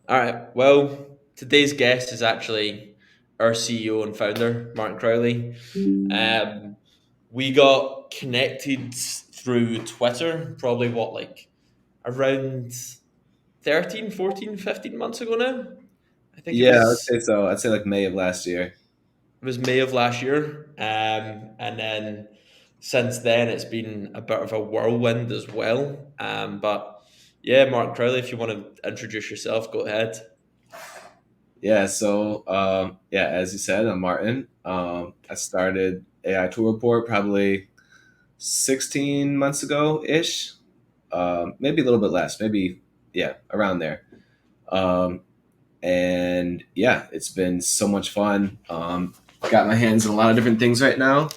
All right. Well, today's guest is actually our CEO and founder, Martin Crowley. Um, we got connected through Twitter, probably around 13, 14, 15 months ago now. I think it Yeah, I would was say so. I'd say like May of last year. it was May of last year. And then since then, it's been a bit of a whirlwind as well. But yeah, Martin Crowley, if you want to introduce yourself, go ahead. Yeah, as you said, I'm Martin. I started AI Tool Report probably 16 months ago ish. Maybe a little bit less, maybe, yeah, around there. Um, and yeah, it's been so much fun. Got my hands in a lot of different things right now.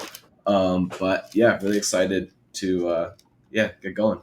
But yeah, really excited to yeah, get going.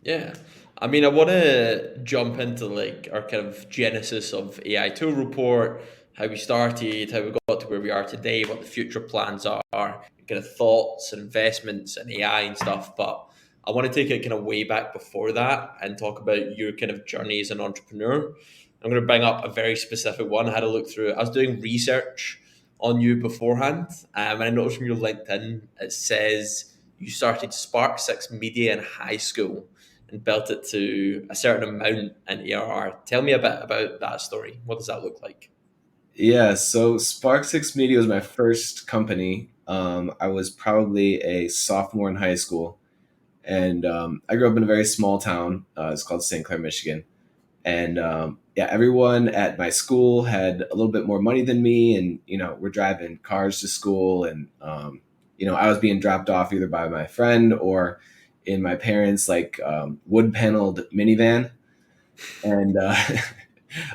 Yeah. I mean, I want to jump into like our kind of genesis of AI tool report, how we started, how we got to where we are today, what the future plans are, kind of thoughts and investments in AI and stuff. But I want to take it kind of way back before that and talk about your kind of journey as an entrepreneur. I'm going to bring up a very specific one. I had a look through it. I was doing research on you beforehand, and I noticed from your LinkedIn it says you started Spark Six Media in high school and built it to a certain amount in ARR. Tell me a bit about that story. What does that look like? Yeah, so Spark Six Media was my first company. I was probably a sophomore in high school, and I grew up in a very small town. It's called St. Clair, Michigan, and yeah, everyone at my school had a little bit more money than me, and we're driving cars to school, and I was being dropped off either by my friend or in my parents' like wood paneled minivan, and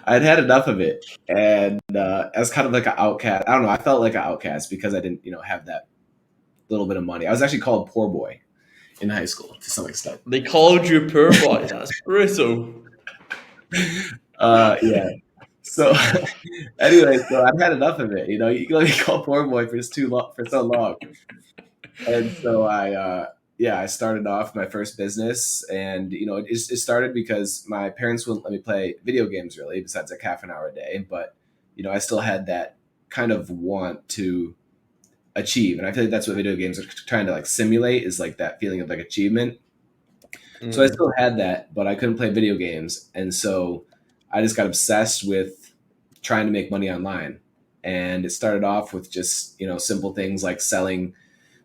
I'd had enough of it, and as kind of like an outcast, I don't know. I felt like an outcast because I didn't, have that little bit of money. I was actually called poor boy in high school to some extent. They called you poor boy. That's brutal. Yeah. So anyway, so I've had enough of it. You can let me call poor boy for just too long for so long, and so yeah, I started off my first business, and it started because my parents wouldn't let me play video games really, besides like half an hour a day. But I still had that kind of want to achieve, and I feel like that's what video games are trying to like simulate, is like that feeling of like achievement. So I still Mm. had that, but I couldn't play video games, and so I just got obsessed with trying to make money online. And it started off with just simple things like selling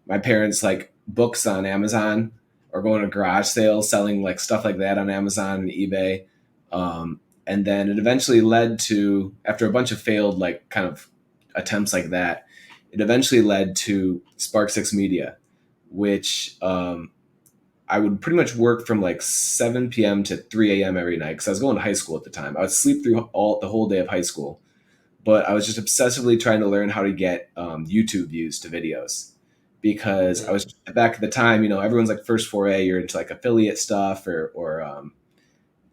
my parents like books on Amazon, or going to garage sales selling like stuff like that on Amazon and eBay. And then it eventually led to, after a bunch of failed like kind of attempts like that, it eventually led to Spark Six Media, which I would pretty much work from like 7 p.m. to 3 a.m. every night because I was going to high school at the time. I would sleep through all the whole day of high school, but I was just obsessively trying to learn how to get YouTube views to videos, because I was Mm. back at the time. Everyone's like first foray, you're into like affiliate stuff, or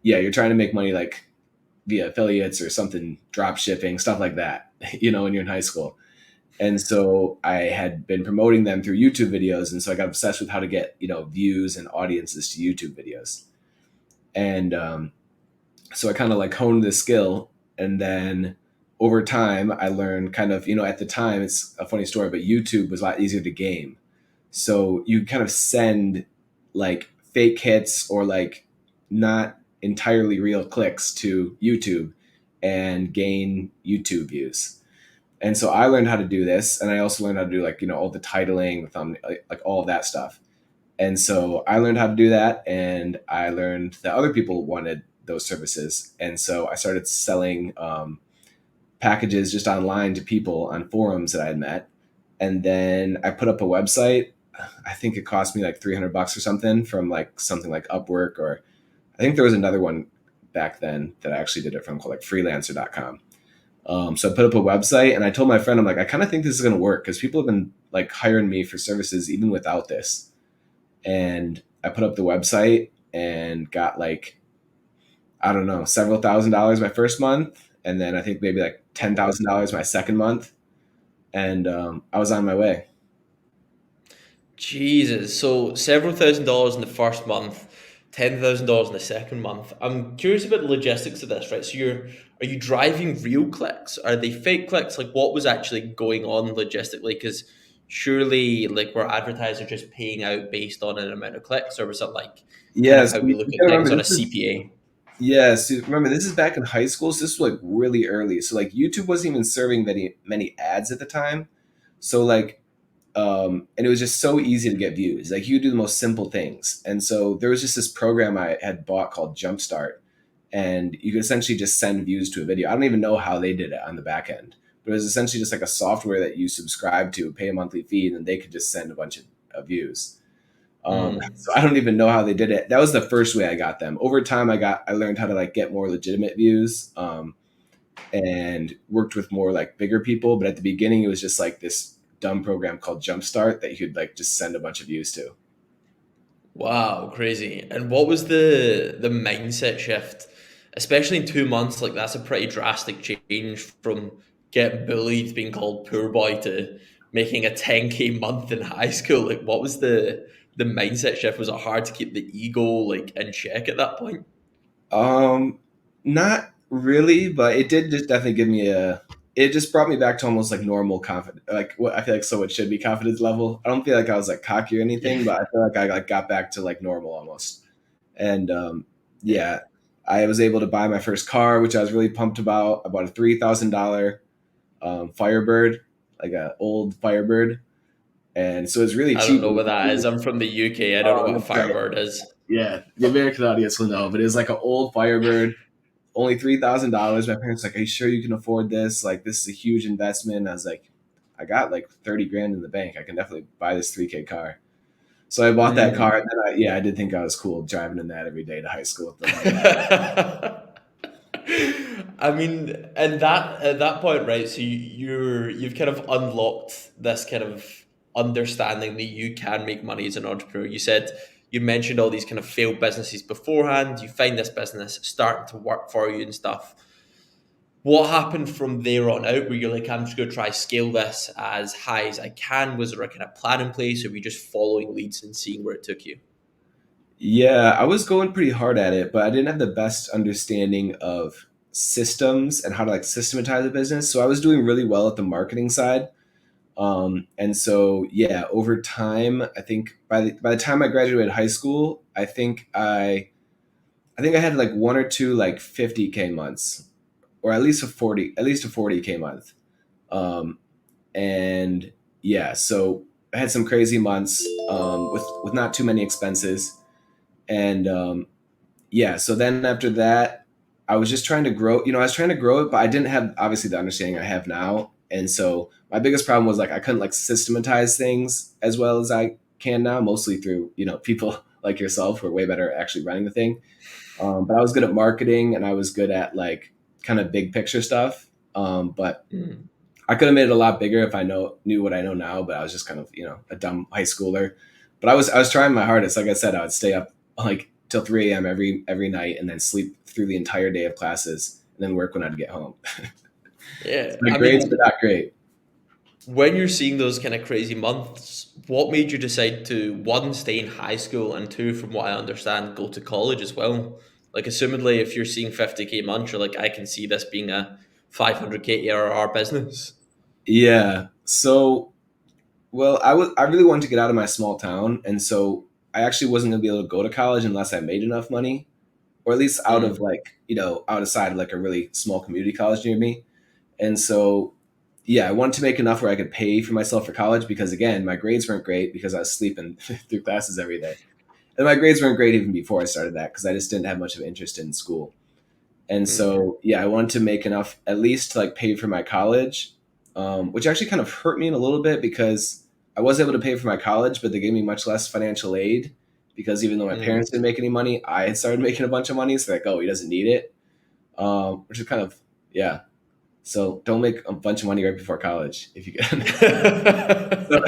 yeah, you're trying to make money like via affiliates or something, drop shipping, stuff like that. When you're in high school. And so I had been promoting them through YouTube videos, and so I got obsessed with how to get views and audiences to YouTube videos. And so I kind of like honed this skill, and then over time I learned kind of, at the time, it's a funny story, but YouTube was a lot easier to game. So you kind of send like fake hits or like not entirely real clicks to YouTube and gain YouTube views. And so I learned how to do this, and I also learned how to do like all the titling, the thumb, like all of that stuff. And so I learned how to do that, and I learned that other people wanted those services, and so I started selling packages just online to people on forums that I had met. And then I put up a website. I think it cost me like $300 or something, from like something like Upwork, or I think there was another one back then that I actually did it from, called like freelancer.com. So I put up a website, and I told my friend, I'm like, I kind of think this is going to work because people have been like hiring me for services even without this. And I put up the website and got like, I don't know, several $1,000s my first month, and then I think maybe like $10,000 my second month, and I was on my way. Jesus. So several $1,000s in the first month. $10,000 in the second month. I'm curious about the logistics of this, right? So are you driving real clicks? Are they fake clicks? Like what was actually going on logistically? Because surely like were advertisers just paying out based on an amount of clicks, or was it like kind Yeah, of so how we you look at gotta things remember on a this is CPA? yeah, so remember this is back in high school, so this was like really early. So like YouTube wasn't even serving many ads at the time. So like and it was just so easy to get views. Like you do the most simple things. And so there was just this program I had bought called Jumpstart, and you could essentially just send views to a video. I don't even know how they did it on the back end, but it was essentially just like a software that you subscribe to, pay a monthly fee, and then they could just send a bunch of views. Mm. So I don't even know how they did it. That was the first way I got them. Over time, I learned how to like get more legitimate views, and worked with more like bigger people. But at the beginning, it was just like this dumb program called Jumpstart that you could like just send a bunch of views to. Wow, crazy. And what was the mindset shift, especially in 2 months? Like that's a pretty drastic change from getting bullied, being called poor boy, to making a 10K month in high school. Like what was the mindset shift? Was it hard to keep the ego like in check at that point? Um, Not really, but it did just definitely give me a. It just brought me back to almost like normal confidence, like what I feel like so it should be confidence level. I don't feel like I was like cocky or Yeah. anything, but I feel like I like got back to like normal almost. And Yeah. yeah, I was able to buy my first car, which I was really pumped about. I bought a $3,000 Firebird, like a old Firebird, and so it's really I don't cheap. know what that is. I'm from the UK. I don't know Oh, what a that's right. Firebird is. Yeah, the American audience will know, but it was like an old Firebird, only $3,000. My parents were like, "Are you sure you can afford this? Like, this is a huge investment." I was like, "I got like 30 grand in the bank. I can definitely buy this 3K car." So I bought that car, Mm. and then yeah, I did think I was cool driving in that every day to high school with the light on. I mean, and that at that point, right? So you've kind of unlocked this kind of understanding that you can make money as an entrepreneur. You mentioned all these kind of failed businesses beforehand. You find this business starting to work for you and stuff. What happened from there on out? Where you're like, I'm just going to try scale this as high as I can? Was there a kind of plan in place, or were you just following leads and seeing where it took you? Yeah, I was going pretty hard at it, but I didn't have the best understanding of systems and how to like systematize a business. So I was doing really well at the marketing side. And so, yeah, over time, I think by the time I graduated high school, I think I had like one or two like 50K months, or at least a 40K month. Um, and yeah, so I had some crazy months with not too many expenses, and yeah. So then after that, I was just trying to grow. I was trying to grow it, but I didn't have obviously the understanding I have now. And so my biggest problem was like I couldn't like systematize things as well as I can now, mostly through people like yourself who are way better at actually running the thing. But I was good at marketing and I was good at like kind of big picture stuff. But Mm. I could have made it a lot bigger if I knew what I know now. But I was just kind of a dumb high schooler. But I was trying my hardest. Like I said, I would stay up like till 3 a.m. every night and then sleep through the entire day of classes and then work when I'd get home. Yeah, My I grades were mean, not great. when you're seeing those kind of crazy months, what made you decide to one, stay in high school, and two, from what I understand, go to college as well? Like, assumedly, if you're seeing 50K months, you're like, I can see this being a 500K ARR business. Yeah. So well, I really wanted to get out of my small town, and so I actually wasn't going to be able to go to college unless I made enough money, or at least out of Mm. like outside of like a really small community college near me. And so yeah, I wanted to make enough where I could pay for myself for college because again, my grades weren't great because I was sleeping through classes every day. And my grades weren't great even before I started that because I just didn't have much of an interest in school. And Mm. so yeah, I wanted to make enough at least to like pay for my college, which actually kind of hurt me in a little bit because I was able to pay for my college, but they gave me much less financial aid because even though my Mm. parents didn't make any money, I had started making a bunch of money. So they're like, oh, he doesn't need it, which is kind of yeah. So don't make a bunch of money right before college if you can. So,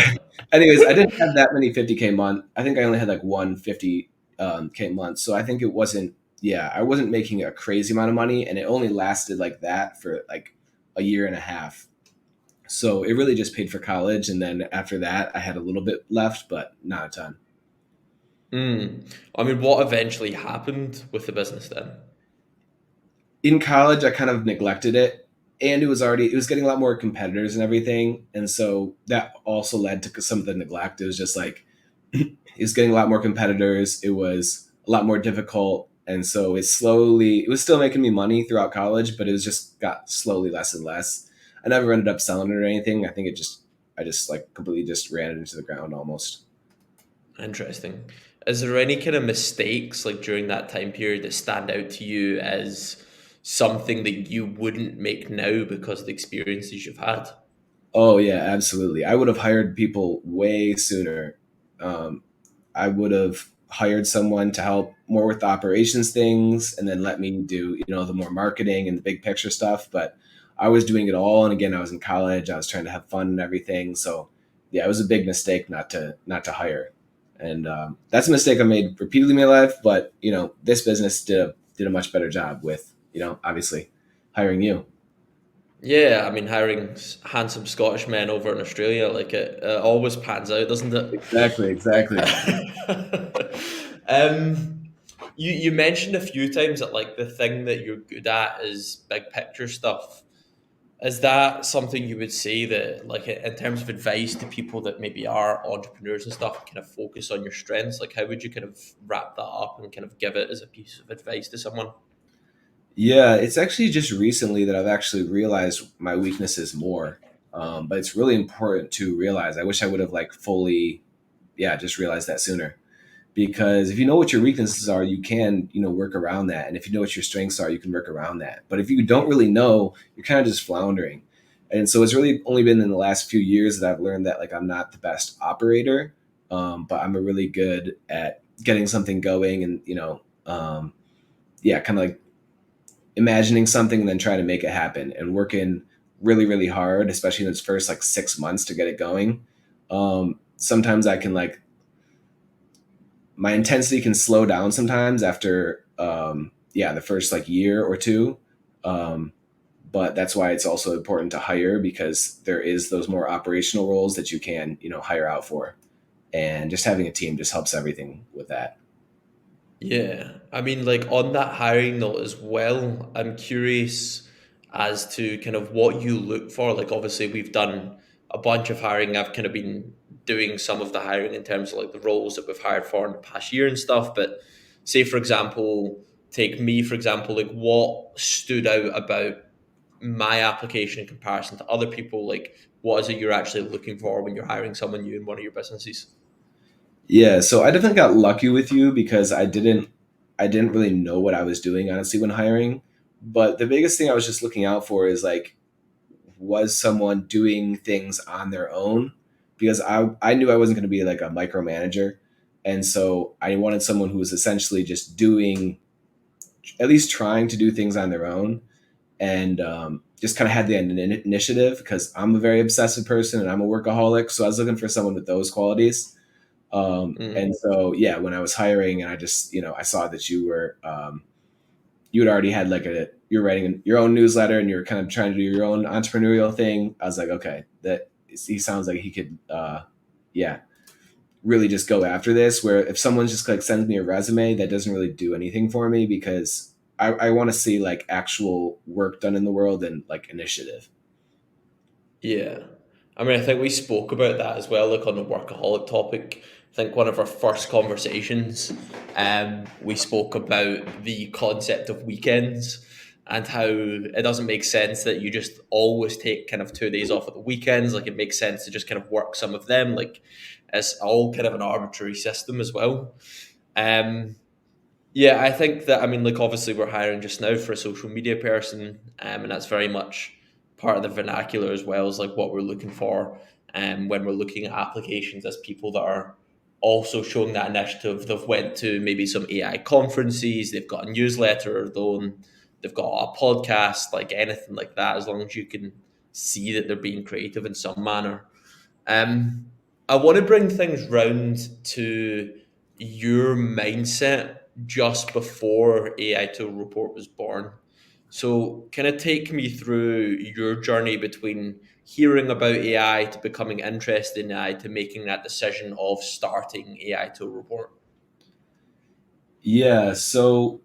anyways, I didn't have that many 50K month. I think I only had like one 50K month. So I think it wasn't, yeah, I wasn't making a crazy amount of money and it only lasted like that for like a year and a half. So it really just paid for college. And then after that, I had a little bit left, but not a ton. Mm. I mean, what eventually happened with the business then? In college, I kind of neglected it, and it was getting a lot more competitors and everything, and so that also led to some of the neglect. It was just like it was getting a lot more competitors. It was a lot more difficult, and so it was still making me money throughout college, but it was just got slowly less and less. I never ended up selling it or anything. I just like completely just ran it into the ground almost. Interesting. Is there any kind of mistakes like during that time period that stand out to you as something that you wouldn't make now because of the experiences you've had? Oh yeah, absolutely. I would have hired people way sooner. Um, I would have hired someone to help more with the operations things and then let me do, the more marketing and the big picture stuff. But I was doing it all. And again, I was in college, I was trying to have fun and everything. So yeah, it was a big mistake not to hire. And that's a mistake I made repeatedly in my life. But, this business did a much better job with, obviously hiring you. Yeah, I mean, hiring handsome Scottish men over in Australia, like it always pans out, doesn't Exactly, exactly. it? You mentioned a few times that like the thing that you're good at is big picture stuff. Is that something you would say that, like, in terms of advice to people that maybe are entrepreneurs and stuff, kind of focus on your strengths? Like, how would you kind of wrap that up and kind of give it as a piece of advice to someone? Yeah, it's actually just recently that I've actually realized my weaknesses more. But it's really important to realize. I wish I would have like fully, yeah, just realized that sooner. Because if you know what your weaknesses are, you can, work around that. And if you know what your strengths are, you can work around that. But if you don't really know, you're kind of just floundering. And so it's really only been in the last few years that I've learned that like I'm not the best operator, but I'm a really good at getting something going and, yeah, kind of like imagining something and then trying to make it happen and working really really hard, especially in its first like 6 months to get it going. Sometimes I can like my intensity can slow down sometimes after yeah, the first like year or two. um, but that's why it's also important to hire, because there is those more operational roles that you can hire out for, and just having a team just helps everything with that. Yeah, I mean, like on that hiring note as well, I'm curious as to kind of what you look for. Like, obviously, we've done a bunch of hiring. I've kind of been doing some of the hiring in terms of like the roles that we've hired for in the past year and stuff. But say, for example, take me, for example, like what stood out about my application in comparison to other people? Like, what is it you're actually looking for when you're hiring someone new in one of your businesses? Yeah, so I definitely got lucky with you because I didn't really know what I was doing honestly when hiring. But the biggest thing I was just looking out for is like, was someone doing things on their own? Because I knew I wasn't going to be like a micromanager. And so I wanted someone who was essentially just doing, at least trying to do things on their own, and just kind of had the initiative, because I'm a very obsessive person and I'm a workaholic. So I was looking for someone with those qualities. And Mm. so, yeah, when I was hiring and I just, I saw that you had already had like you're writing your own newsletter and you're kind of trying to do your own entrepreneurial thing. I was like, okay, that he sounds like he could, yeah, really just go after this. Where if someone just like sends me a resume, that doesn't really do anything for me, because I want to see like actual work done in the world and like initiative. Yeah. I mean, I think we spoke about that as well, like on the workaholic topic. I think one of our first conversations, we spoke about the concept of weekends and how it doesn't make sense that you just always take kind of 2 days off at the weekends. Like, it makes sense to just kind of work some of them. Like, it's all kind of an arbitrary system as well. Um, yeah, I think that, I mean, like, obviously we're hiring just now for a social media person, and that's very much part of the vernacular as well as like what we're looking for, when we're looking at applications as people that are also showing that initiative. They've went to maybe some AI conferences, they've got a newsletter of their own, they've got a podcast, like anything like that, as long as you can see that they're being creative in some manner. Um, I want to bring things round to your mindset just before AI Tool Report was born. So, kind of take me through your journey between hearing about AI to becoming interested in AI to making that decision of starting AI Tool Report. Yeah, so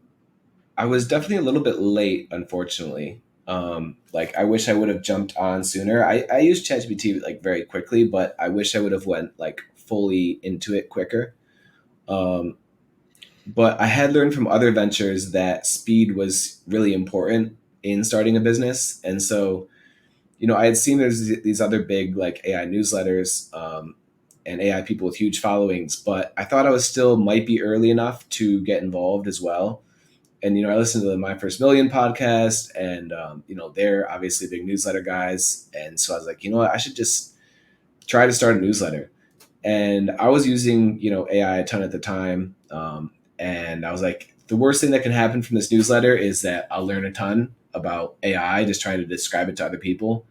I was definitely a little bit late, unfortunately. Like I wish I would have jumped on sooner. I used ChatGPT like very quickly, but I wish I would have went like fully into it quicker. Um, but I had learned from other ventures that speed was really important in starting a business, and so I had seen there's these other big like AI newsletters and AI people with huge followings, but I thought I was still might be early enough to get involved as well. And I listened to the My First Million podcast, and they're obviously big newsletter guys, and so I was like, you know what, I should just try to start a newsletter. And I was using AI a ton at the time, and I was like, the worst thing that can happen from this newsletter is that I'll learn a ton about AI just trying to describe it to other people.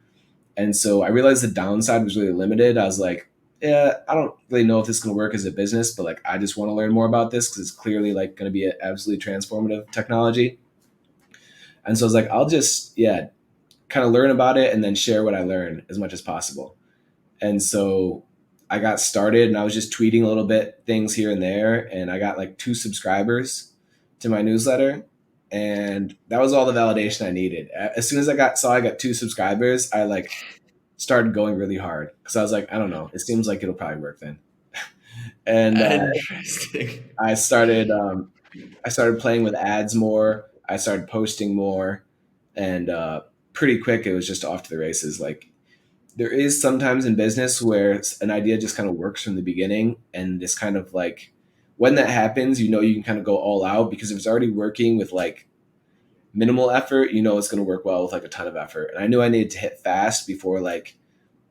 And so I realized the downside was really limited. I was like, yeah, I don't really know if this is going to work as a business, but like I just want to learn more about this because it's clearly like going to be an absolutely transformative technology. And so I was like, I'll just kind of learn about it and then share what I learn as much as possible. And so I got started and I was just tweeting a little bit things here and there, and I got like 2 subscribers to my newsletter, and that was all the validation I needed. As soon as I got 2 subscribers, I like started going really hard because I was like, I don't know, it seems like it'll probably work then. And Interesting. I started I started playing with ads more. I started posting more, and pretty quick it was just off to the races. Like there is sometimes in business where an idea just kind of works from the beginning, and this kind of like when that happens, you can kind of go all out because if it's already working with like minimal effort, it's going to work well with like a ton of effort. And I knew I needed to hit fast before like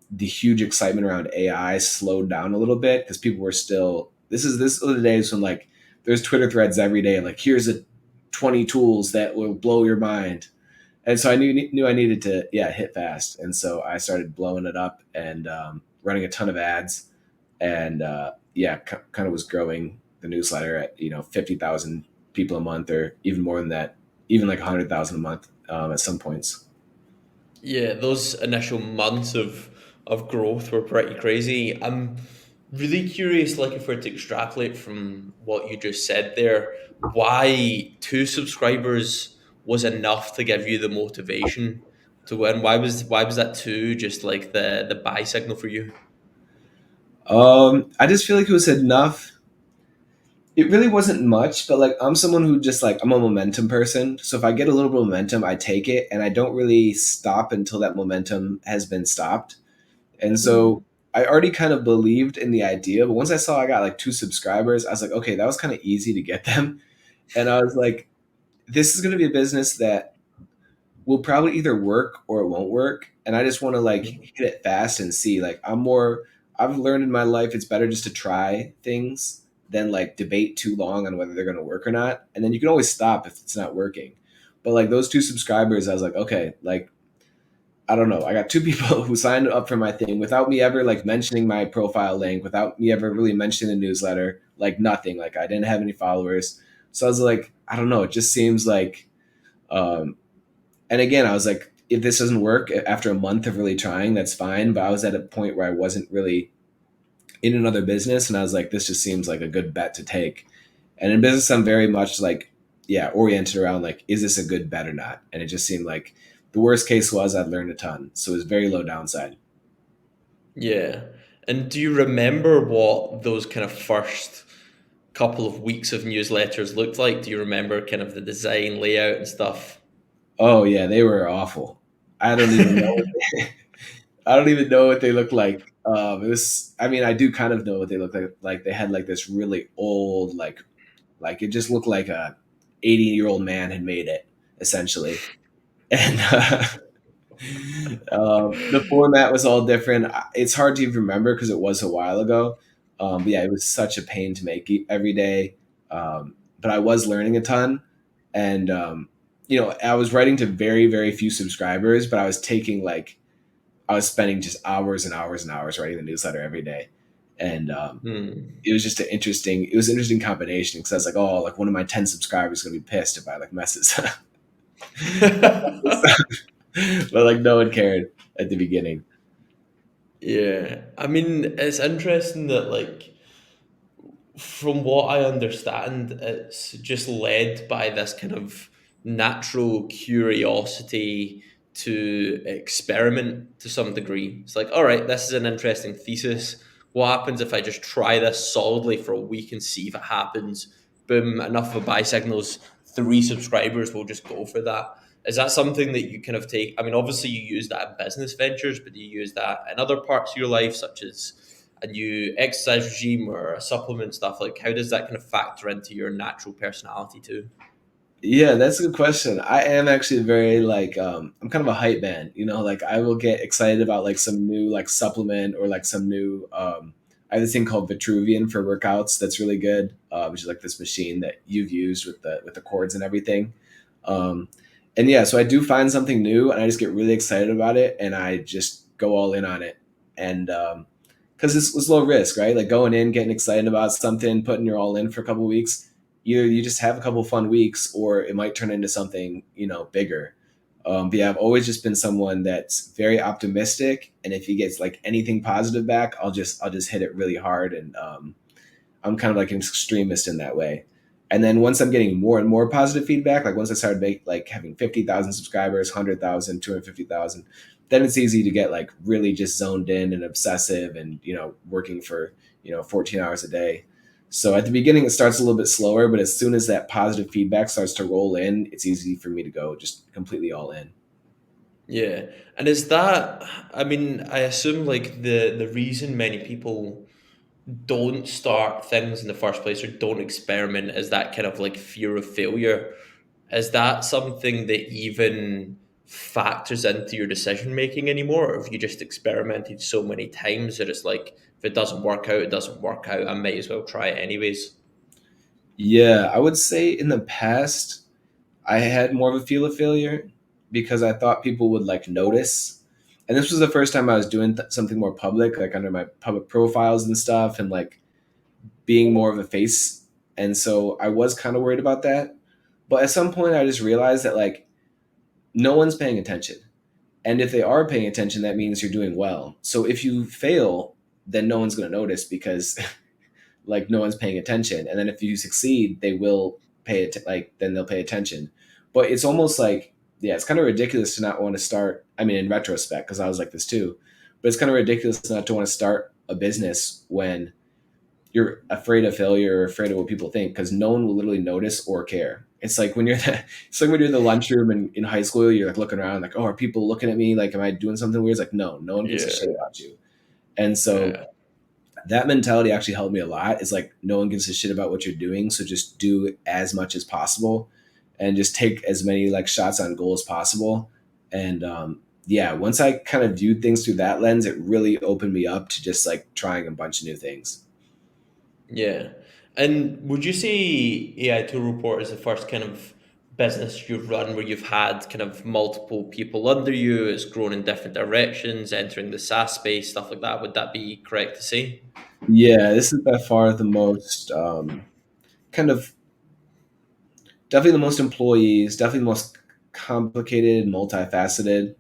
the huge excitement around AI slowed down a little bit because people were still this are the days when like there's Twitter threads every day like here's a 20 tools that will blow your mind. And so I knew I needed to hit fast, and so I started blowing it up and running a ton of ads, and kind of was growing the newsletter at 50,000 people a month or even more than that, even like 100,000 a month at some points. Yeah, those initial months of growth were pretty crazy. I'm really curious, like if we're to extrapolate from what you just said there, why 2 subscribers was enough to give you the motivation to win? Why was that two just like the buy signal for you? I just feel like it was enough. It really wasn't much, but like I'm someone who just like I'm a momentum person. So if I get a little bit of momentum, I take it and I don't really stop until that momentum has been stopped. And so Hmm. I already kind of believed in the idea, but once I saw I got like 2 subscribers, I was like, okay, that was kind of easy to get them. And I was like, this is going to be a business that will probably either work or it won't work. And I just want to like hit it fast and see. Like I've learned in my life it's better just to try things than like debate too long on whether they're going to work or not. And then you can always stop if it's not working. But like those 2 subscribers, I was like, okay, like I don't know. I got 2 people who signed up for my thing without me ever like mentioning my profile link, without me ever really mentioning the newsletter, like nothing. Like I didn't have any followers. So I was like, I don't know. It just seems like, um, and again, I was like, if this doesn't work after a month of really trying, that's fine. But I was at a point where I wasn't really in another business. And I was like, this just seems like a good bet to take. And in business, I'm very much like, oriented around like, is this a good bet or not? And it just seemed like the worst case was I'd learned a ton. So it was very low downside. Yeah. And do you remember what those kind of first couple of weeks of newsletters looked like? Do you remember kind of the design, layout, and stuff? Oh yeah, they were awful. I don't even know. I don't even know what they look like. It was. I mean, I do kind of know what they look like. Like they had like this really old, like it just looked like a 80-year-old man had made it essentially. And the format was all different. It's hard to even remember because it was a while ago. But yeah, it was such a pain to make every day. But I was learning a ton, and I was writing to very very few subscribers, but I was taking like I was spending just hours and hours and hours writing the newsletter every day, and Hmm. it was just it was an interesting combination because I was like, oh, like one of my 10 subscribers is gonna be pissed if I like messes. But like no one cared at the beginning. Yeah. I mean, it's interesting that like From what I understand, it's just led by this kind of natural curiosity to experiment to some degree. It's like, all right, this is an interesting thesis. What happens if I just try this solidly for a week and see if it happens? Boom, enough of a buy signals, 3 subscribers will just go for that. Is that something that you kind of take? I mean, obviously, you use that in business ventures, but do you use that in other parts of your life, such as a new exercise regime or a supplement stuff? Like, how does that kind of factor into your natural personality too? Yeah, that's a good question. I am actually very like I'm kind of a hype man, like I will get excited about like some new like supplement or like some new I have this thing called Vitruvian for workouts that's really good, which is like this machine that you've used with the cords and everything. Um and yeah, so I do find something new and I just get really excited about it and I just go all in on it. And because it's low risk, right? Like going in, getting excited about something, putting your all in for a couple weeks, either you just have a couple fun weeks or it might turn into something bigger. But yeah, I've always just been someone that's very optimistic, and if he gets like anything positive back, I'll just hit it really hard, and I'm kind of like an extremist in that way. And then once I'm getting more and more positive feedback, like once I started like having 50,000 subscribers, 100,000, 250,000, then it's easy to get like really just zoned in and obsessive and, working for, 14 hours a day. So at the beginning, it starts a little bit slower, but as soon as that positive feedback starts to roll in, it's easy for me to go just completely all in. Yeah. And is that, I mean, I assume like the reason many people don't start things in the first place or don't experiment is that kind of like fear of failure. Is that something that even factors into your decision making anymore? Or have you just experimented so many times that it's like, if it doesn't work out, it doesn't work out. I might as well try it anyways. Yeah, I would say in the past, I had more of a feel of failure because I thought people would like notice. And this was the first time I was doing something more public, like under my public profiles and stuff, and like being more of a face. And so I was kind of worried about that. But at some point, I just realized that like no one's paying attention. And if they are paying attention, that means you're doing well. So if you fail, then no one's going to notice because like no one's paying attention. And then if you succeed, they will then they'll pay attention. But it's almost like, yeah, it's kind of ridiculous to not want to start. I mean, in retrospect, because I was like this too, but it's kind of ridiculous not to want to start a business when you're afraid of failure or afraid of what people think, because no one will literally notice or care. It's like when you're in the lunchroom in high school, you're like looking around like, oh, are people looking at me? Like, am I doing something weird? It's like, no one gives a shit Yeah. about you. And so Yeah. that mentality actually helped me a lot. It's like no one gives a shit about what you're doing, so just do as much as possible and just take as many like shots on goal as possible. And yeah, once I kind of viewed things through that lens, it really opened me up to just like trying a bunch of new things. Yeah. And would you say AI Tool Report is the first kind of business you've run where you've had kind of multiple people under you, it's grown in different directions, entering the SaaS space, stuff like that? Would that be correct to say? Yeah, this is by far the most kind of definitely the most employees, definitely the most complicated, multifaceted.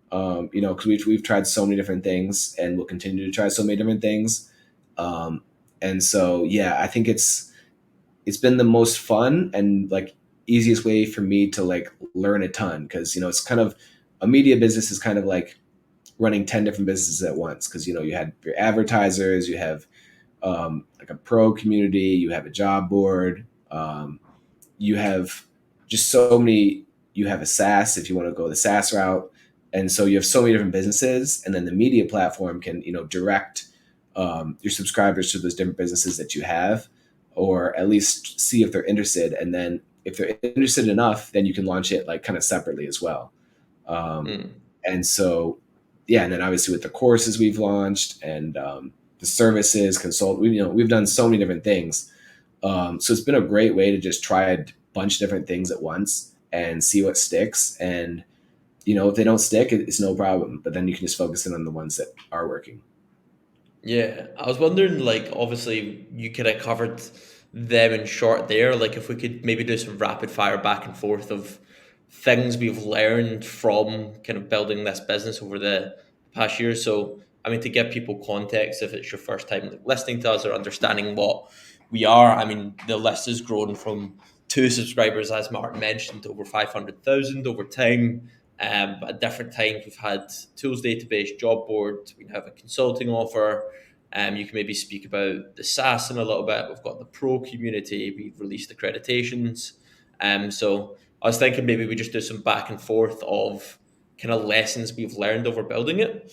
Because we've tried so many different things, and we'll continue to try so many different things. Um, and so, yeah, I think it's been the most fun and like easiest way for me to like learn a ton because it's kind of a media business is kind of like running 10 different businesses at once because you had your advertisers, you have like a pro community, you have a job board, you have just so many. You have a SaaS if you want to go the SaaS route, and so you have so many different businesses, and then the media platform can direct your subscribers to those different businesses that you have, or at least see if they're interested, and then if they're interested enough, then you can launch it like kind of separately as well. Um, Mm. and so, yeah, and then obviously with the courses we've launched and the services, we've done so many different things. So it's been a great way to just try a bunch of different things at once and see what sticks. And if they don't stick, it's no problem. But then you can just focus in on the ones that are working. Yeah, I was wondering, like, obviously, you kind of covered them in short there. Like, if we could maybe do some rapid fire back and forth of things we've learned from kind of building this business over the past year. So, I mean, to give people context, if it's your first time like, listening to us or understanding what we are. I mean, the list has grown from 2 subscribers, as Mark mentioned, to over 500,000 over time. But at different times, we've had tools database, job board, we have a consulting offer. You can maybe speak about the SaaS in a little bit. We've got the pro community, we've released accreditations. So I was thinking maybe we just do some back and forth of kind of lessons we've learned over building it.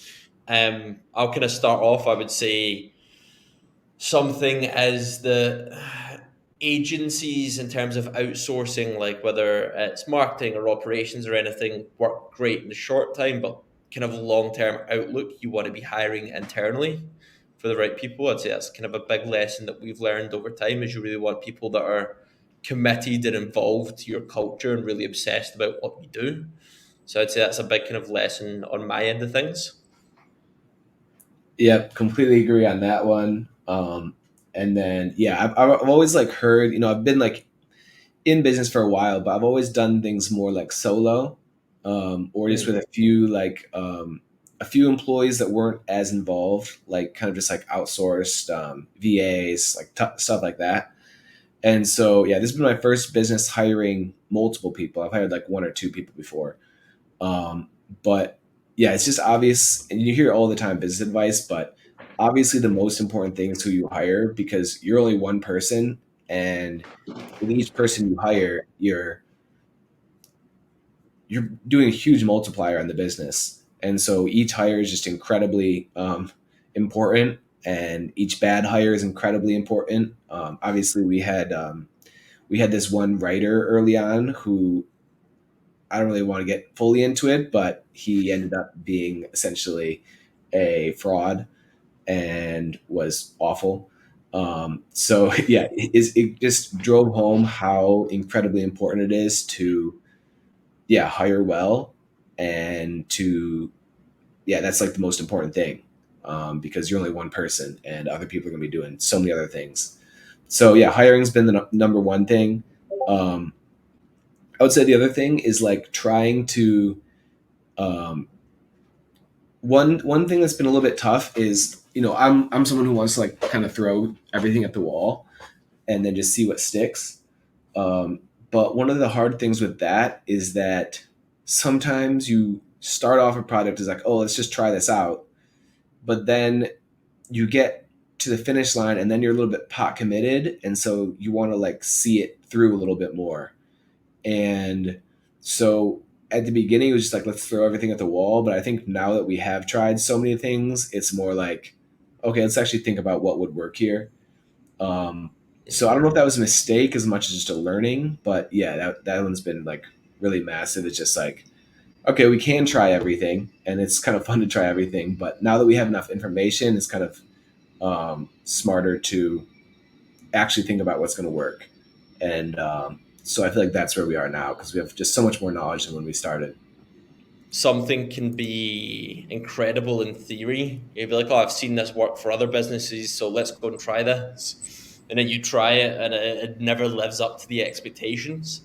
I'll kind of start off, I would say, something as the agencies in terms of outsourcing, like whether it's marketing or operations or anything, work great in the short time, but kind of long term outlook, you want to be hiring internally for the right people. I'd say that's kind of a big lesson that we've learned over time is you really want people that are committed and involved to your culture and really obsessed about what you do. So I'd say that's a big kind of lesson on my end of things. Yep, completely agree on that one. And then yeah, I've always like heard, I've been like in business for a while, but I've always done things more like solo, or just with Mm. a few employees that weren't as involved, like kind of just like outsourced VAs, like stuff like that. And so yeah, this has been my first business hiring multiple people. I've hired like one or two people before, um, but yeah, it's just obvious, and you hear all the time business advice, but obviously the most important thing is who you hire because you're only one person, and with each person you hire, you're doing a huge multiplier on the business, and so each hire is just incredibly important, and each bad hire is incredibly important. Obviously, we had this one writer early on who I don't really want to get fully into it, but he ended up being essentially a fraud and was awful. So yeah, it just drove home how incredibly important it is to yeah hire well and to yeah that's like the most important thing because you're only one person and other people are going to be doing so many other things. So yeah, hiring's been the number one thing. Um, I would say the other thing is like trying to um, one thing that's been a little bit tough is I'm someone who wants to like kind of throw everything at the wall and then just see what sticks. Um, but one of the hard things with that is that sometimes you start off a product as like, oh, let's just try this out, but then you get to the finish line and then you're a little bit pot committed, and so you want to like see it through a little bit more. And so at the beginning, it was just like, let's throw everything at the wall. But I think now that we have tried so many things, it's more like, okay, let's actually think about what would work here. Um, so I don't know if that was a mistake as much as just a learning, but yeah, that one's been like really massive. It's just like, okay, we can try everything and it's kind of fun to try everything. But now that we have enough information, it's kind of smarter to actually think about what's going to work. And so I feel like that's where we are now because we have just so much more knowledge than when we started. Something can be incredible in theory. You'd be like, oh, I've seen this work for other businesses, so let's go and try this. And then you try it and it never lives up to the expectations.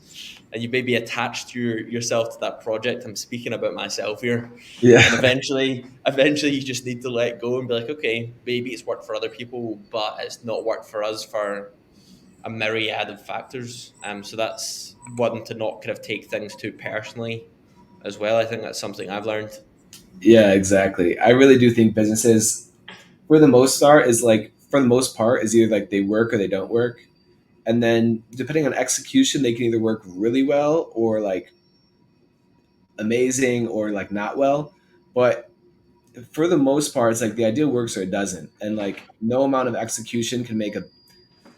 And you may be attached to yourself to that project. I'm speaking about myself here. And Yeah. eventually you just need to let go and be like, okay, maybe it's worked for other people, but it's not worked for us for a myriad of factors. So that's one to not kind of take things too personally as well. I think that's something I've learned. Yeah, exactly. I really do think businesses, for the most part, for the most part, is either like they work or they don't work. And then depending on execution, they can either work really well or like amazing or like not well. But for the most part, it's like the idea works or it doesn't. And like no amount of execution can make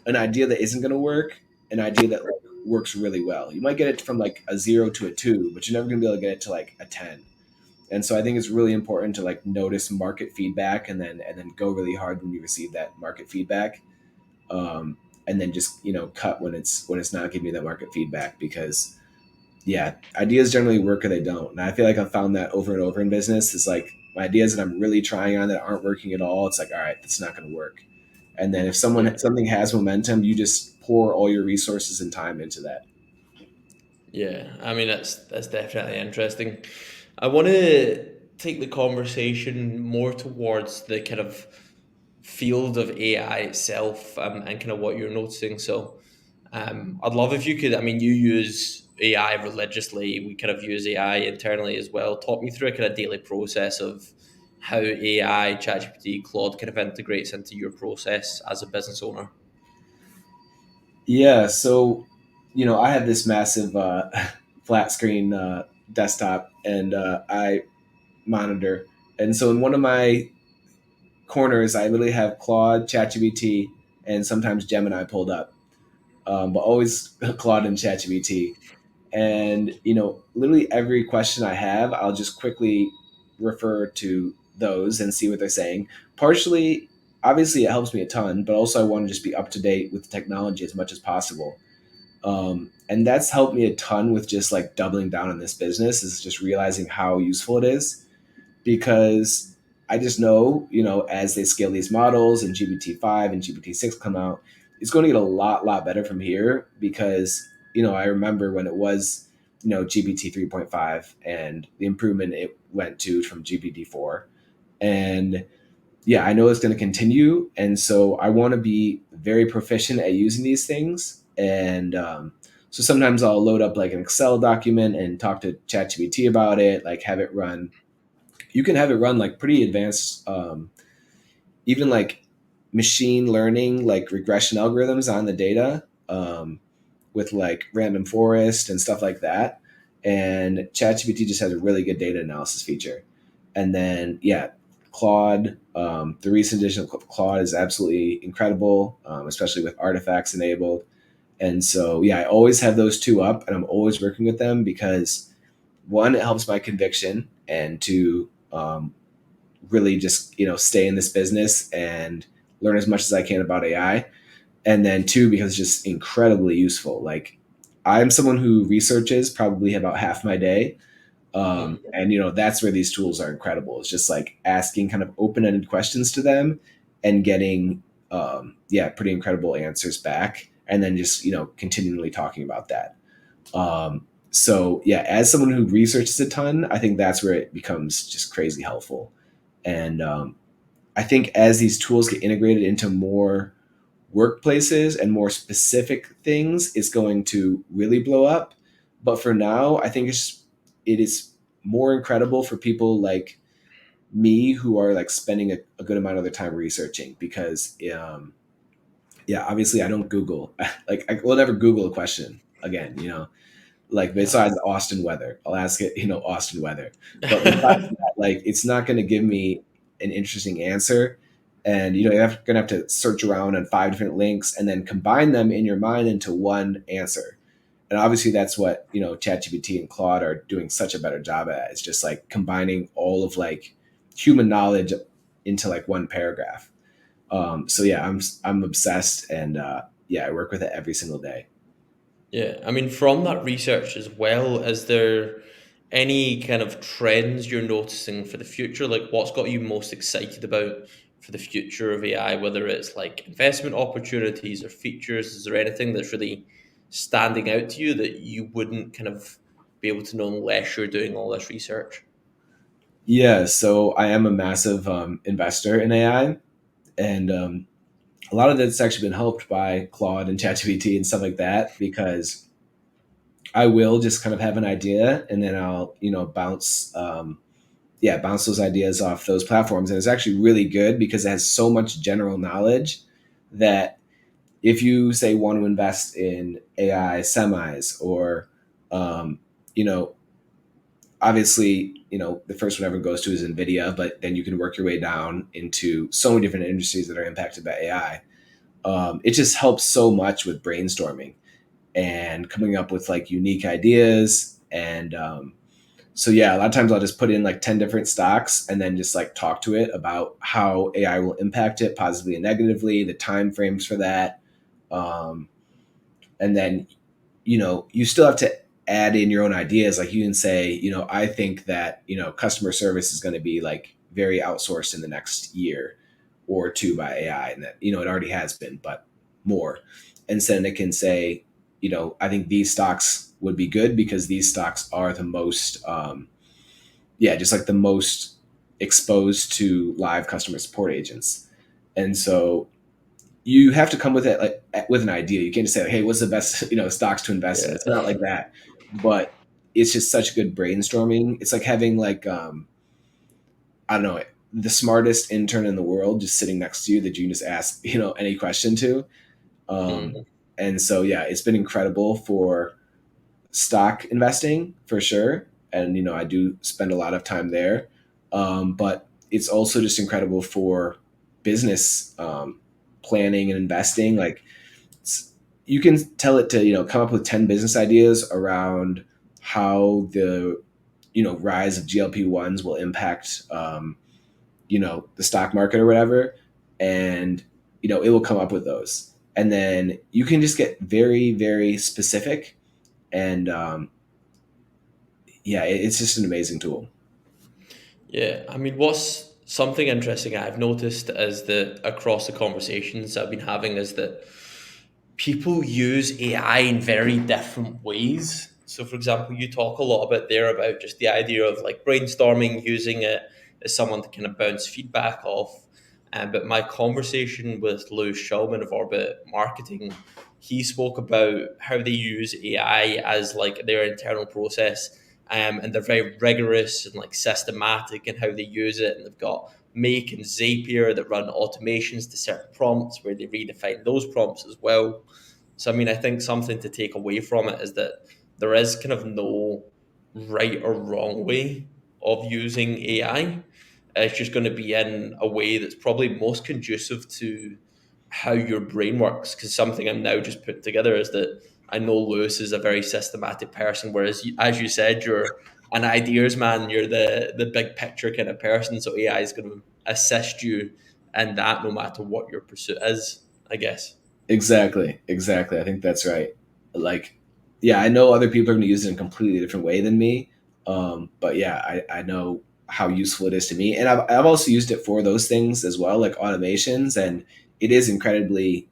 an idea that isn't going to work an idea that like works really well. You might get it from like a 0 to a 2, but you're never going to be able to get it to like a 10. And so I think it's really important to like notice market feedback and then go really hard when you receive that market feedback, and then just cut when it's not giving you that market feedback because yeah, ideas generally work or they don't. And I feel like I've found that over and over in business. It's like my ideas that I'm really trying on that aren't working at all. It's like, all right, that's not going to work. And then if Yeah, something has momentum, you just pour all your resources and time into that. yeah. I mean, that's definitely interesting. I want to take the conversation more towards the kind of field of AI itself, and kind of what you're noticing. So I'd love if you could. I mean, you use AI religiously. We kind of use AI internally as well. Talk me through a kind of daily process of how AI, ChatGPT, Claude kind of integrates into your process as a business owner. Yeah, so I have this massive flat screen desktop, and I monitor. And so in one of my corners, I literally have Claude, ChatGPT, and sometimes Gemini pulled up, but always Claude and ChatGPT. And literally every question I have, I'll just quickly refer to those and see what they're saying. Partially, obviously, it helps me a ton, but also I want to just be up to date with the technology as much as possible. And that's helped me a ton with just like doubling down on this business, is just realizing how useful it is, because I just know, as they scale these models and GPT-5 and GPT-6 come out, it's going to get a lot better from here, because, I remember when it was, GPT 3.5 and the improvement it went to from GPT-4. And yeah, I know it's going to continue. And so I want to be very proficient at using these things. And so sometimes I'll load up like an Excel document and talk to ChatGPT about it, like have it run. You can have it run like pretty advanced, even like machine learning, like regression algorithms on the data, with like random forest and stuff like that. And ChatGPT just has a really good data analysis feature. And then, yeah, Claude, the recent edition of Claude is absolutely incredible, especially with artifacts enabled. And so, yeah, I always have those two up, and I'm always working with them because, one, it helps my conviction, and two, really just stay in this business and learn as much as I can about AI. And then two, because it's just incredibly useful. Like, I'm someone who researches probably about half my day. And that's where these tools are incredible. It's just like asking kind of open-ended questions to them and getting pretty incredible answers back, and then just continually talking about that. So yeah, as someone who researches a ton, I think that's where it becomes just crazy helpful. And I think as these tools get integrated into more workplaces and more specific things, it's going to really blow up. But for now, I think it is more incredible for people like me, who are like spending a good amount of their time researching, because yeah, obviously I don't Google. Like, I will never Google a question again, like besides Austin weather. I'll ask it, Austin weather. But besides that, like, it's not going to give me an interesting answer. And you're going to have to search around on 5 different links and then combine them in your mind into one answer. And obviously that's what ChatGPT and Claude are doing such a better job at. It's just like combining all of like human knowledge into like one paragraph. So yeah, I'm obsessed, and yeah, I work with it every single day. Yeah, I mean, from that research as well, is there any kind of trends you're noticing for the future? Like, what's got you most excited about for the future of AI, whether it's like investment opportunities or features? Is there anything that's really standing out to you that you wouldn't kind of be able to know unless you're doing all this research? Yeah, so I am a massive investor in AI, and a lot of that's actually been helped by Claude and ChatGPT and stuff like that, because I will just kind of have an idea, and then I'll bounce those ideas off those platforms, and it's actually really good because it has so much general knowledge that if you say want to invest in AI semis, or um, you know obviously, the first one everyone goes to is Nvidia, but then you can work your way down into so many different industries that are impacted by AI. It just helps so much with brainstorming and coming up with like unique ideas. And so yeah, a lot of times I'll just put in like 10 different stocks and then just like talk to it about how AI will impact it positively and negatively, the time frames for that. Um, and then you still have to add in your own ideas. Like, you can say, I think that customer service is going to be like very outsourced in the next year or two by AI, and that it already has been, but more. And so then it can say, I think these stocks would be good because these stocks are the most just like the most exposed to live customer support agents. And so you have to come with it like with an idea. You can't just say, like, hey, what's the best stocks to invest in? It's Yeah. not like that. But it's just such good brainstorming. It's like having like I don't know, the smartest intern in the world just sitting next to you that you can just ask any question to. Um, Mm. and so yeah, it's been incredible for stock investing for sure. And I do spend a lot of time there. But it's also just incredible for business planning and investing. Like you can tell it to come up with 10 business ideas around how the rise of GLP-1s will impact the stock market or whatever, and it will come up with those, and then you can just get very very specific, and yeah, it's just an amazing tool. Yeah, I mean, what's something interesting I've noticed is that across the conversations I've been having is that people use AI in very different ways. So, for example, you talk a lot about there about just the idea of like brainstorming, using it as someone to kind of bounce feedback off. But my conversation with Lewis Shulman of Orbit Marketing, he spoke about how they use AI as like their internal process, and they're very rigorous and like systematic in how they use it. And they've got Make and Zapier that run automations to certain prompts where they redefine those prompts as well. So, I mean, I think something to take away from it is that there is kind of no right or wrong way of using AI. It's just going to be in a way that's probably most conducive to how your brain works. Because something I'm now just putting together is that I know Lewis is a very systematic person, whereas, as you said, you're an ideas man. You're the big picture kind of person. So AI is going to assist you in that, no matter what your pursuit is, I guess. Exactly, I think that's right. Like, yeah, I know other people are going to use it in a completely different way than me, but yeah, I know how useful it is to me, and I've also used it for those things as well, like automations, and it is incredibly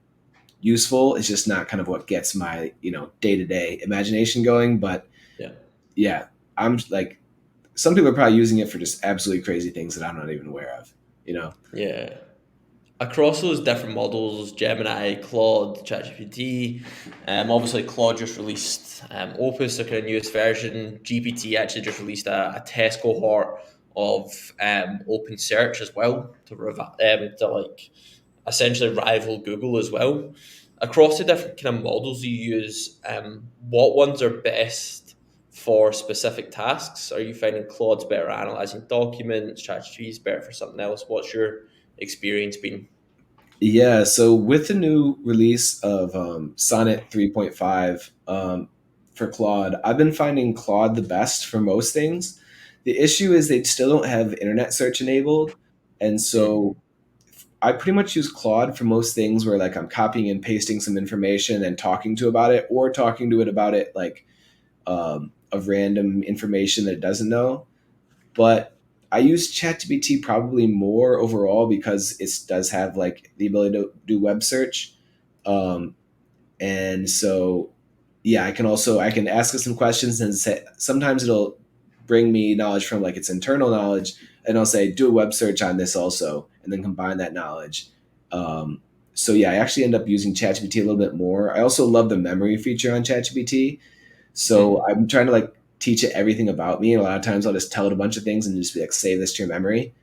useful. It's just not kind of what gets my day-to-day imagination going. But Yeah. yeah, I'm like, some people are probably using it for just absolutely crazy things that I'm not even aware of you know Yeah. Across those different models, Gemini, Claude, ChatGPT, obviously Claude just released Opus, their kind of newest version. GPT actually just released a test cohort of Open Search as well to like essentially rival Google as well. Across the different kind of models you use, what ones are best for specific tasks? Are you finding Claude's better at analyzing documents, ChatGPT is better for something else? What's your experience been? Yeah, so with the new release of Sonnet 3.5 for Claude, I've been finding Claude the best for most things. The issue is they still don't have internet search enabled. And so Mm. I pretty much use Claude for most things where like I'm copying and pasting some information and talking to about it, or talking to it about it like of random information that it doesn't know. But I use ChatGPT probably more overall because it does have like the ability to do web search, um, and so yeah, I can ask it some questions and say sometimes it'll bring me knowledge from like its internal knowledge, and I'll say do a web search on this also, and then combine that knowledge. Um, so yeah, I actually end up using ChatGPT a little bit more. I also love the memory feature on ChatGPT, so Mm. I'm trying to like teach it everything about me. And a lot of times I'll just tell it a bunch of things and just be like, save this to your memory,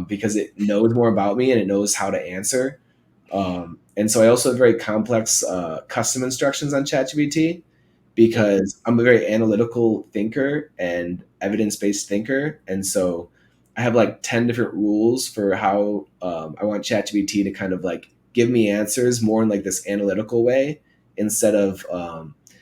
because it knows more about me and it knows how to answer. And so I also have very complex custom instructions on ChatGPT Mm. because I'm a very analytical thinker and evidence based thinker. And so I have like 10 different rules for how I want ChatGPT to kind of like give me answers more in like this analytical way instead of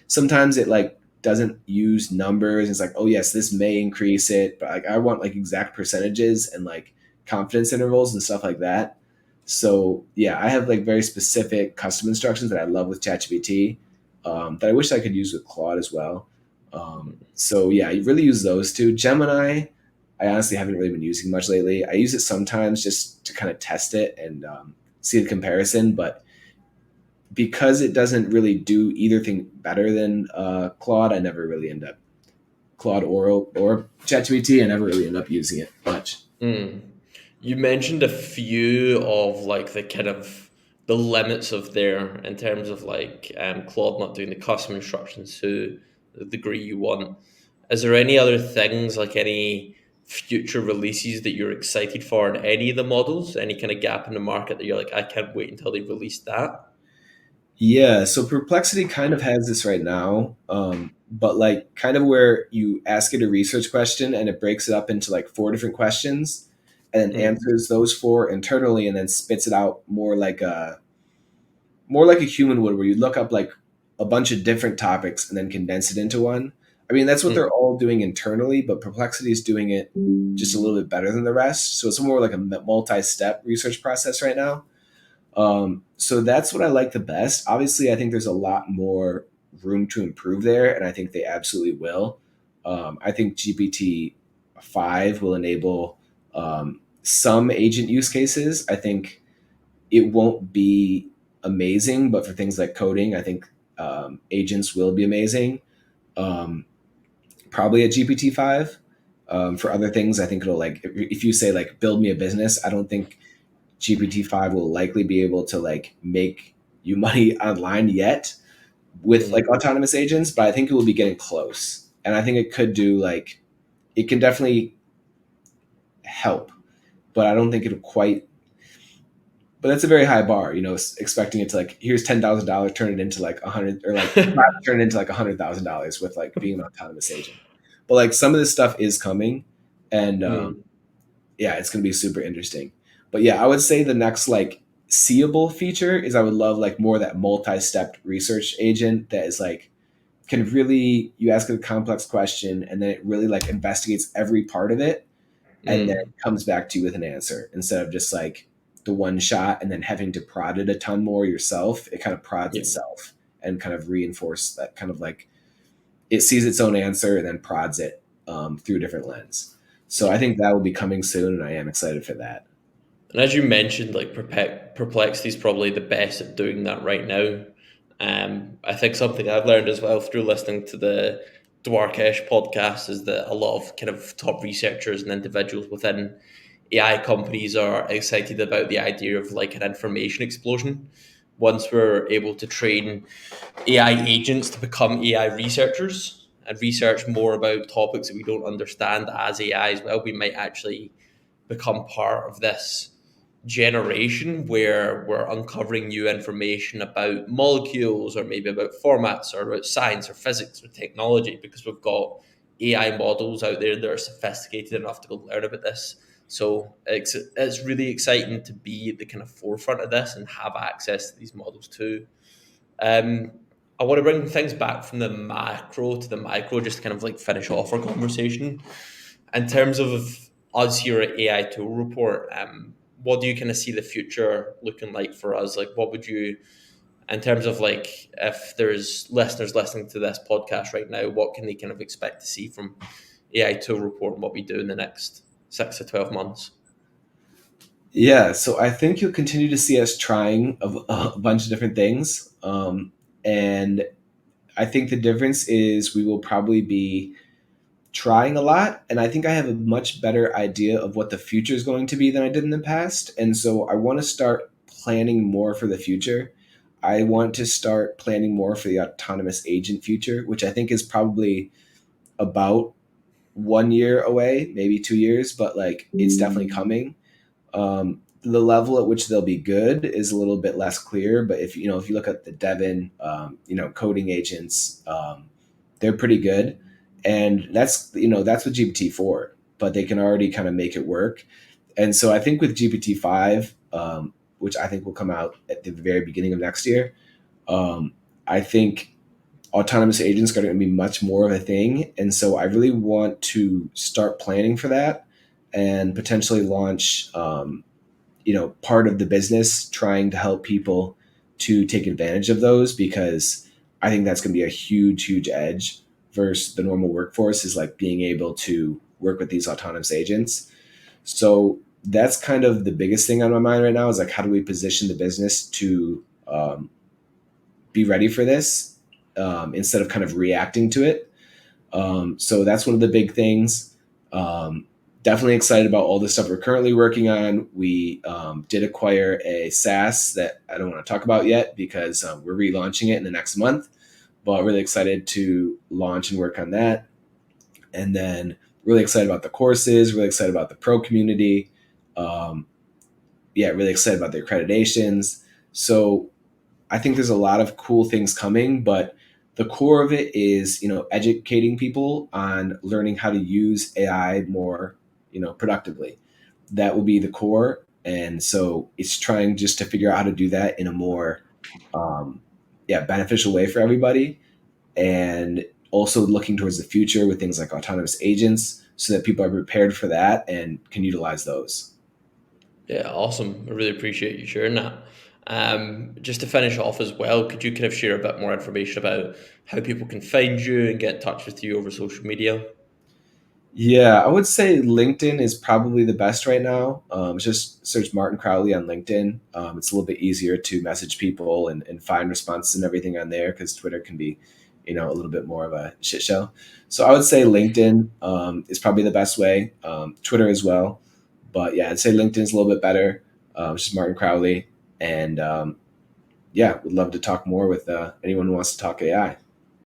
sometimes it like doesn't use numbers. It's like, oh, yes, this may increase it. But like, I want like exact percentages and like confidence intervals and stuff like that. So yeah, I have like very specific custom instructions that I love with ChatGPT, that I wish I could use with Claude as well. So yeah, you really use those two. Gemini, I honestly haven't really been using much lately. I use it sometimes just to kind of test it and see the comparison, but because it doesn't really do either thing better than Claude, I never really end up Claude or ChatGPT. I never really end up using it much. Mm. You mentioned a few of like the kind of the limits of there in terms of like Claude not doing the custom instructions to the degree you want. Is there any other things like any future releases that you're excited for in any of the models? Any kind of gap in the market that you're like, I can't wait until they release that? Yeah, so Perplexity kind of has this right now, but like kind of where you ask it a research question and it breaks it up into like four different questions and then Mm, answers those four internally and then spits it out more like a human would, where you look up like a bunch of different topics and then condense it into one. I mean, that's what mm, they're all doing internally, but Perplexity is doing it just a little bit better than the rest. So it's more like a multi-step research process right now. So that's what I like the best. Obviously, I think there's a lot more room to improve there, and I think they absolutely will. I think GPT-5 will enable some agent use cases. I think it won't be amazing, but for things like coding, I think agents will be amazing. Um, Probably a GPT-5. For other things, I think it'll like if you say like build me a business, I don't think GPT-5 will likely be able to like make you money online yet with like mm. autonomous agents, but I think it will be getting close. And I think it could do like it can definitely help, but I don't think it'll quite. But that's a very high bar, you know, expecting it to like here's $10,000, turn it into like 100 or like turn it into like $100,000 with like being an autonomous agent. But like some of this stuff is coming, and Mm. yeah, it's going to be super interesting. But yeah, I would say the next like seeable feature is I would love like more of that multi-step research agent that is like can really you ask it a complex question and then it really like investigates every part of it and then Mm. comes back to you with an answer instead of just like the one shot and then having to prod it a ton more yourself. It kind of prods Yeah. itself and kind of reinforce that kind of like it sees its own answer and then prods it through a different lens. So I think that will be coming soon, and I am excited for that. And as you mentioned, like Perplexity is probably the best at doing that right now. I think something I've learned as well through listening to the Dwarkesh podcast is that a lot of kind of top researchers and individuals within AI companies are excited about the idea of like an information explosion. Once we're able to train AI agents to become AI researchers and research more about topics that we don't understand as AI as well, we might actually become part of this generation where we're uncovering new information about molecules or maybe about formats or about science or physics or technology because we've got AI models out there that are sophisticated enough to go learn about this. So it's really exciting to be at the kind of forefront of this and have access to these models too. Um, I want to bring things back from the macro to the micro, just to kind of like finish off our conversation. In terms of us here at AI Tool Report, what do you kind of see the future looking like for us? Like, what would you, in terms of like, if there's listeners listening to this podcast right now, what can they kind of expect to see from AI Tool Report and what we do in the next 6 to 12 months? Yeah, so I think you'll continue to see us trying a bunch of different things. And I think the difference is we will probably be trying a lot. And I think I have a much better idea of what the future is going to be than I did in the past. And so I want to start planning more for the future. I want to start planning more for the autonomous agent future, which I think is probably about 1 year away, maybe 2 years, but like it's definitely coming. The level at which they'll be good is a little bit less clear, but if you know if you look at the Devin, coding agents, they're pretty good, and that's with GPT-4, but they can already kind of make it work. And so I think with GPT-5, which I think will come out at the very beginning of next year, I think autonomous agents are going to be much more of a thing. And so I really want to start planning for that and potentially launch, part of the business trying to help people to take advantage of those because I think that's going to be a huge, huge edge versus the normal workforce is like being able to work with these autonomous agents. So that's kind of the biggest thing on my mind right now is like, how do we position the business to be ready for this instead of kind of reacting to it? So that's one of the big things. Definitely excited about all the stuff we're currently working on. We did acquire a SaaS that I don't want to talk about yet because we're relaunching it in the next month, but really excited to launch and work on that. And then really excited about the courses, really excited about the pro community. Um, yeah, really excited about the accreditations. So I think there's a lot of cool things coming, but the core of it is, educating people on learning how to use AI more, productively. That will be the core. And so it's trying just to figure out how to do that in a more, um, beneficial way for everybody. And also looking towards the future with things like autonomous agents so that people are prepared for that and can utilize those. Yeah, awesome. I really appreciate you sharing that. Just to finish off as well, could you kind of share a bit more information about how people can find you and get in touch with you over social media? Yeah, I would say LinkedIn is probably the best right now. Just search Martin Crowley on LinkedIn. It's a little bit easier to message people and find responses and everything on there because Twitter can be, a little bit more of a shit show. So I would say LinkedIn is probably the best way. Twitter as well, but yeah, I'd say LinkedIn is a little bit better. It's just Martin Crowley, and yeah, would love to talk more with anyone who wants to talk AI.